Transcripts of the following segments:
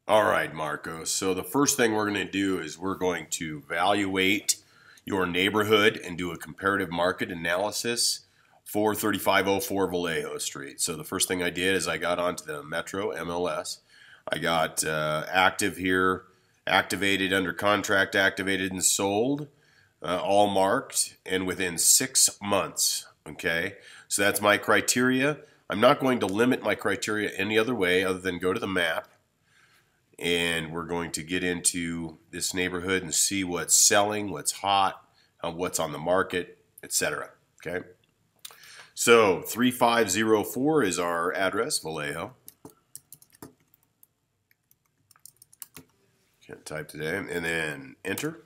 All right, Marco. So the first thing we're going to do is we're going to evaluate your neighborhood and do a comparative market analysis for 3504 Vallejo Street. So the first thing I did is I got onto the Metro MLS. I got active here, activated, under contract, activated, and sold, all marked, and within 6 months. Okay, so that's my criteria. I'm not going to limit my criteria any other way other than go to the map, and we're going to get into this neighborhood and see what's selling, what's hot, what's on the market, etc. Okay, so 3504 is our address, Vallejo. Can't type today, and then enter.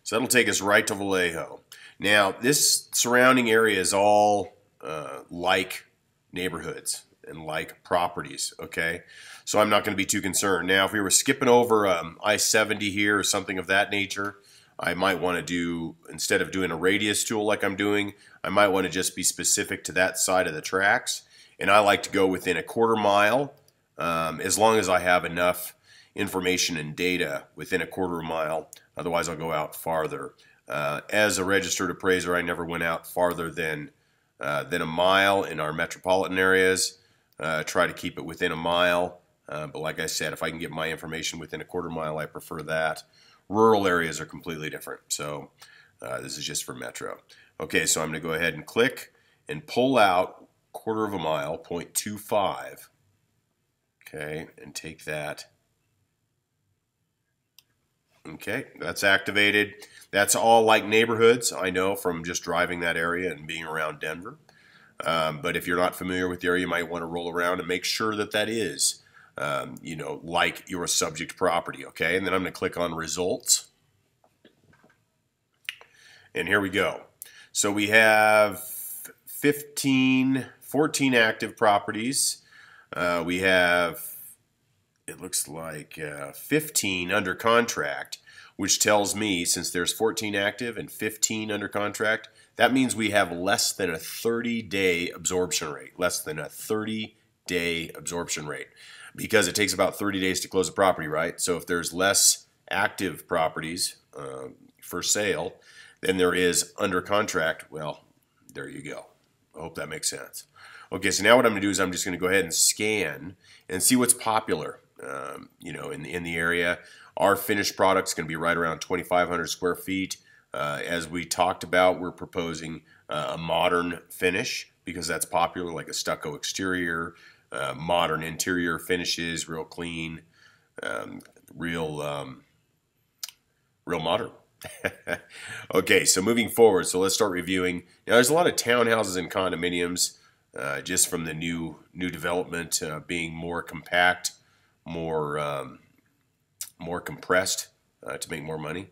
So that'll take us right to Vallejo. Now, this surrounding area is all like neighborhoods and like properties, okay? So I'm not going to be too concerned. Now, if we were skipping over I-70 here or something of that nature, I might want to do, instead of doing a radius tool like I'm doing, I might want to just be specific to that side of the tracks. And I like to go within a quarter mile, as long as I have enough information and data within a quarter mile. Otherwise, I'll go out farther. As a registered appraiser, I never went out farther than a mile in our metropolitan areas. Try to keep it within a mile. But like I said, if I can get my information within a quarter mile, I prefer that. Rural areas are completely different. So this is just for metro. Okay, so I'm going to go ahead and click and pull out quarter of a mile, 0.25. Okay, and take that. Okay, that's activated. That's all like neighborhoods, I know, from just driving that area and being around Denver. But if you're not familiar with the area, you might want to roll around and make sure that that is, like your subject property, okay? And then I'm going to click on results. And here we go. So we have 14 active properties. We have, it looks like 15 under contract, which tells me, since there's 14 active and 15 under contract, that means we have less than a 30-day absorption rate, because it takes about 30 days to close a property, right? So if there's less active properties for sale than there is under contract, well, there you go. I hope that makes sense. Okay, so now what I'm going to do is I'm just going to go ahead and scan and see what's popular, in the area. Our finished product is going to be right around 2,500 square feet. As we talked about, we're proposing a modern finish because that's popular, like a stucco exterior, modern interior finishes, real clean, real modern. Okay, so moving forward, so let's start reviewing. Now, there's a lot of townhouses and condominiums, just from the new development being more compact, more compressed to make more money.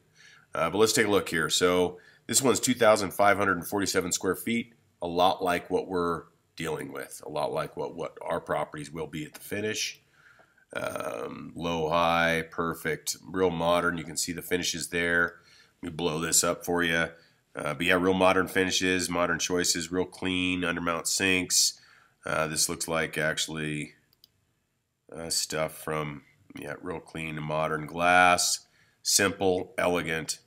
But let's take a look here. So this one's 2,547 square feet, a lot like what we're dealing with, a lot like what our properties will be at the finish. Low, high, perfect, real modern. You can see the finishes there. Let me blow this up for you. But yeah, real modern finishes, modern choices, real clean, undermount sinks. This looks like actually stuff from, yeah, real clean and modern glass. Simple, elegant.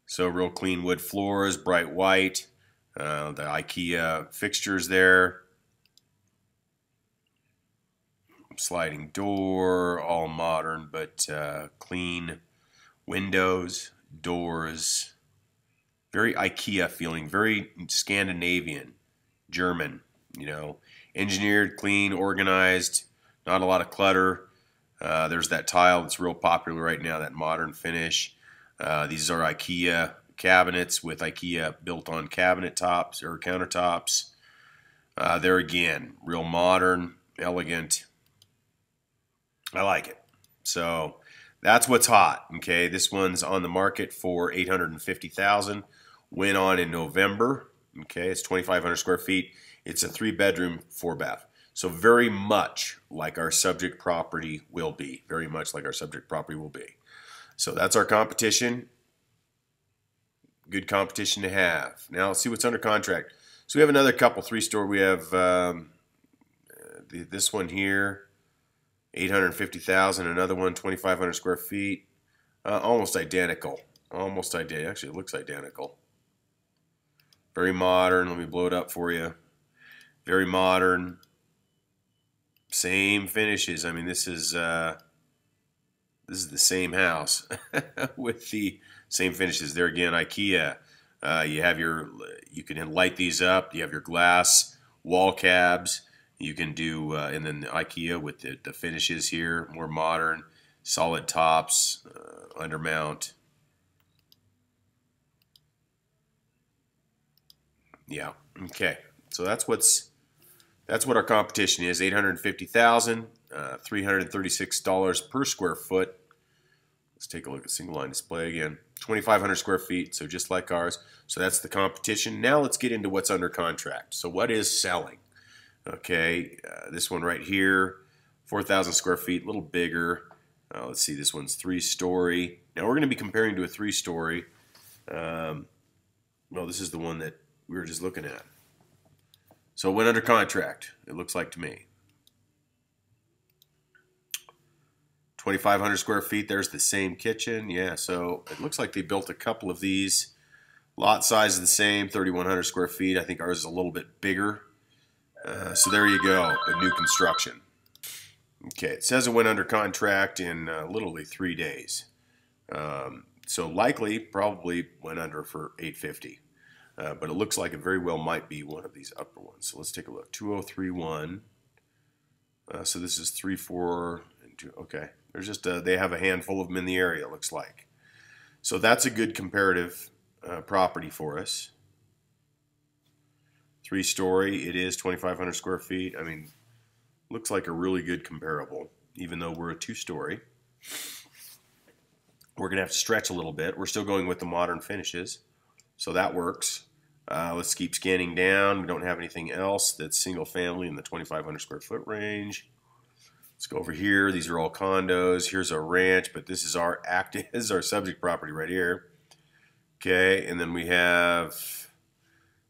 So real clean wood floors, bright white. The IKEA fixtures there. Sliding door, all modern but clean. Windows, doors. Very IKEA feeling, very Scandinavian, German, engineered, clean, organized, not a lot of clutter. There's that tile that's real popular right now, that modern finish. These are IKEA cabinets with IKEA built-on cabinet tops or countertops. There again, real modern, elegant. I like it. So that's what's hot. Okay, this one's on the market for $850,000. Went on in November. Okay, it's 2,500 square feet. It's a 3-bedroom, 4-bath. So very much like our subject property will be. Very much like our subject property will be. So that's our competition. Good competition to have. Now let's see what's under contract. So we have another couple, 3-store. We have this one here. $850,000. Another one, 2,500 square feet. Almost identical. Almost identical. Actually, it looks identical. Very modern. Let me blow it up for you. Very modern. Same finishes. I mean, this is the same house with the same finishes. There again, IKEA. You can light these up. You have your glass wall cabs. You can do, and then the IKEA with the finishes here, more modern, solid tops, undermount. Yeah. Okay. So that's what our competition is. $850,000, $336 per square foot. Let's take a look at single line display again. 2,500 square feet, so just like ours. So that's the competition. Now let's get into what's under contract. So what is selling? Okay, this one right here, 4,000 square feet, a little bigger. Let's see, this one's 3-story. Now we're going to be comparing to a 3-story. No, this is the one that we were just looking at. So it went under contract, it looks like to me. 2,500 square feet, there's the same kitchen. Yeah, so it looks like they built a couple of these. Lot size is the same, 3,100 square feet. I think ours is a little bit bigger. So there you go, a new construction. Okay, it says it went under contract in literally 3 days. So likely, probably went under for $850. But it looks like it very well might be one of these upper ones. So let's take a look. 2031. So this is 3, 4, and 2. Okay, there's just they have a handful of them in the area. It looks like. So that's a good comparative property for us. 3-story. It is 2,500 square feet. I mean, looks like a really good comparable, even though we're a 2-story. We're gonna have to stretch a little bit. We're still going with the modern finishes. So that works. Let's keep scanning down. We don't have anything else that's single family in the 2,500 square foot range. Let's go over here. These are all condos. Here's our ranch, but this is our subject property right here. Okay, and then we have,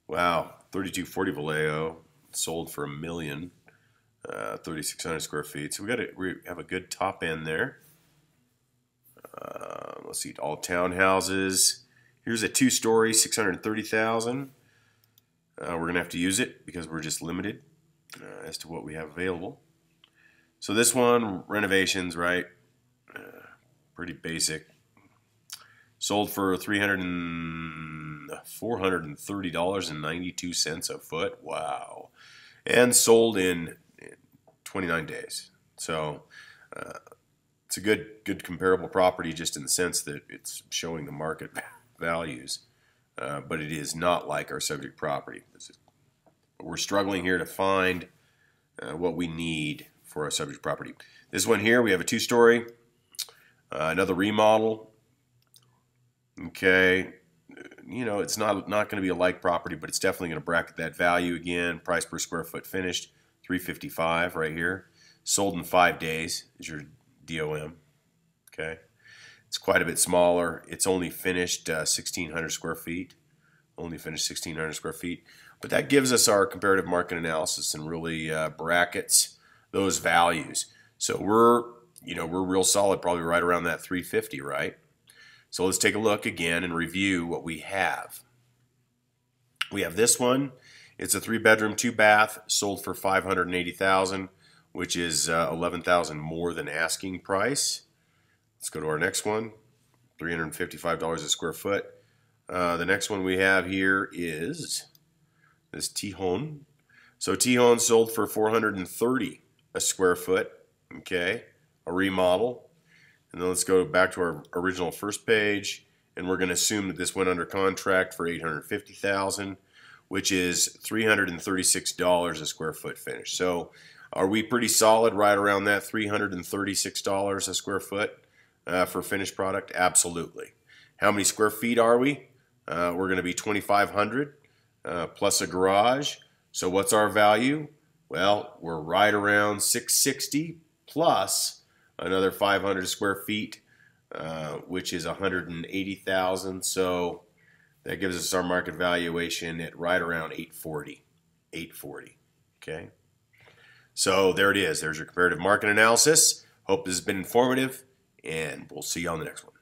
wow, 3240 Vellejo, sold for $1 million, 3,600 square feet. So we have a good top end there. Let's see, all townhouses. Here's a 2-story, 630,000. We're gonna have to use it because we're just limited as to what we have available. So this one, renovations, right? Pretty basic. Sold for $430.92 a foot. Wow, and sold in 29 days. So it's a good comparable property, just in the sense that it's showing the market values, but it is not like our subject property. We're struggling here to find what we need for our subject property. This one here, we have a 2-story, another remodel. Okay, you know, it's not going to be a like property, but it's definitely going to bracket that value again. Price per square foot finished, $355 right here. Sold in 5 days is your DOM. Okay. It's quite a bit smaller. It's only finished 1,600 square feet. Only finished 1,600 square feet. But that gives us our comparative market analysis and really brackets those values. So we're real solid, probably right around that 350, right? So let's take a look again and review what we have. We have this one. It's a 3-bedroom, 2-bath, sold for $580,000, which is $11,000 more than asking price. Let's go to our next one, $355 a square foot. The next one we have here is this Tijon. So Tijon sold for $430 a square foot, okay, a remodel. And then let's go back to our original first page, and we're going to assume that this went under contract for $850,000, which is $336 a square foot finish. So are we pretty solid right around that $336 a square foot for finished product? Absolutely. How many square feet are we? We're going to be 2,500 plus a garage. So what's our value? Well, we're right around 660 plus another 500 square feet, which is 180,000. So that gives us our market valuation at right around 840. 840. Okay. So there it is. There's your comparative market analysis. Hope this has been informative, and we'll see you on the next one.